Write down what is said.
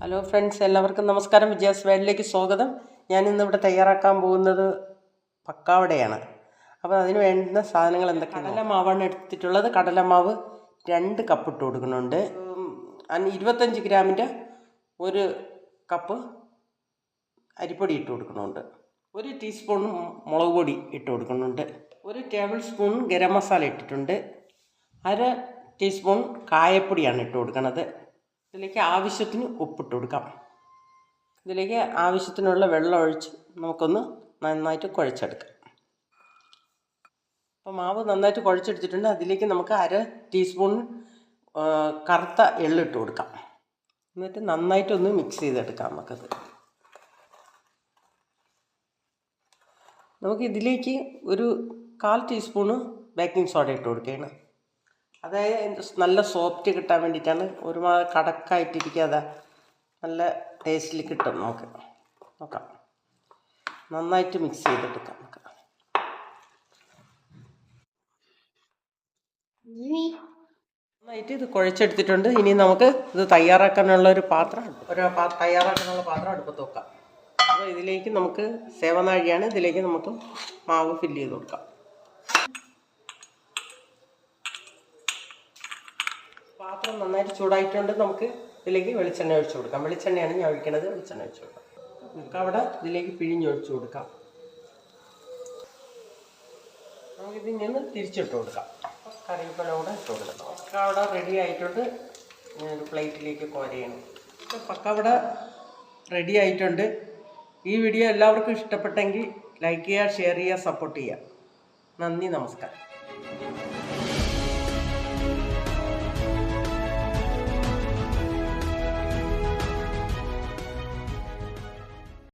Hello friends, എല്ലാവർക്കും നമസ്കാരം. വിജയാസ് വേൾഡിലേക്ക് സ്വാഗതം. ഞാനിന്നിവിടെ തയ്യാറാക്കാൻ പോകുന്നത് പക്കാവടയാണ്. അപ്പോൾ അതിന് വേണ്ടുന്ന സാധനങ്ങൾ എന്തൊക്കെയാണ്? കടലമാവാണ് എടുത്തിട്ടുള്ളത്. കടലമാവ് 2 കപ്പ് ഇട്ട് കൊടുക്കുന്നുണ്ട്. 25 ഗ്രാമിൻ്റെ 1 കപ്പ് അരിപ്പൊടി ഇട്ട് കൊടുക്കുന്നുണ്ട്. 1 ടീസ്പൂൺ മുളക് പൊടി ഇട്ട് കൊടുക്കുന്നുണ്ട്. 1 ടേബിൾ സ്പൂൺ ഗരം മസാല ഇട്ടിട്ടുണ്ട്. 1/2 ടീസ്പൂൺ കായപ്പൊടിയാണ് ഇട്ട് കൊടുക്കുന്നത്. ഇതിലേക്ക് ആവശ്യത്തിന് ഉപ്പിട്ട് കൊടുക്കാം. ഇതിലേക്ക് ആവശ്യത്തിനുള്ള വെള്ളം ഒഴിച്ച് നമുക്കൊന്ന് നന്നായിട്ട് കുഴച്ചെടുക്കാം. അപ്പോൾ മാവ് നന്നായിട്ട് കുഴച്ചെടുത്തിട്ടുണ്ട്. അതിലേക്ക് നമുക്ക് 1/2 ടീസ്പൂൺ കറുത്ത എള്ളിട്ട് കൊടുക്കാം. എന്നിട്ട് നന്നായിട്ടൊന്ന് മിക്സ് ചെയ്തെടുക്കാം. നമുക്ക് ഇതിലേക്ക് ഒരു 1/4 ടീസ്പൂണ് ബേക്കിംഗ് സോഡ ഇട്ട് കൊടുക്കുകയാണ്. അതായത് നല്ല സോഫ്റ്റ് കിട്ടാൻ വേണ്ടിയിട്ടാണ്. ഒരുമാതിരി കടക്കായിട്ടിരിക്കാതെ നല്ല ടേസ്റ്റിൽ കിട്ടും. നോക്കാം. നന്നായിട്ട് മിക്സ് ചെയ്തെടുക്കാം. നന്നായിട്ട് ഇത് കുഴച്ചെടുത്തിട്ടുണ്ട്. ഇനി നമുക്ക് ഇത് തയ്യാറാക്കാനുള്ള പാത്രം അടുപ്പത്ത് വെക്കാം. അപ്പോൾ ഇതിലേക്ക് നമുക്ക് സേവനാഴിയാണ്. ഇതിലേക്ക് നമുക്ക് മാവ് ഫില്ല് ചെയ്ത് കൊടുക്കാം. പാത്രം നന്നായിട്ട് ചൂടായിട്ടുണ്ട്. നമുക്ക് ഇതിലേക്ക് വെളിച്ചെണ്ണ ഒഴിച്ചു കൊടുക്കാം. വെളിച്ചെണ്ണയാണ് ഞാൻ ഒഴിക്കണത്. വെളിച്ചെണ്ണ ഒഴിച്ചു കൊടുക്കാം. നമുക്ക് അവിടെ ഇതിലേക്ക് പിഴിഞ്ഞൊഴിച്ചു കൊടുക്കാം. നമുക്കിതിൽ നിന്ന് തിരിച്ചിട്ട് കൊടുക്കാം. കറിവേപ്പില കൂടെ ഇട്ട് കൊടുക്കാം. പക്കാവട റെഡി ആയിട്ടുണ്ട്. ഞാനൊരു പ്ലേറ്റിലേക്ക് കോരയാണ്. പക്കാവട റെഡി ആയിട്ടുണ്ട്. ഈ വീഡിയോ എല്ലാവർക്കും ഇഷ്ടപ്പെട്ടെങ്കിൽ ലൈക്ക് ചെയ്യുക, ഷെയർ ചെയ്യുക, സപ്പോർട്ട് ചെയ്യുക. നന്ദി, നമസ്കാരം.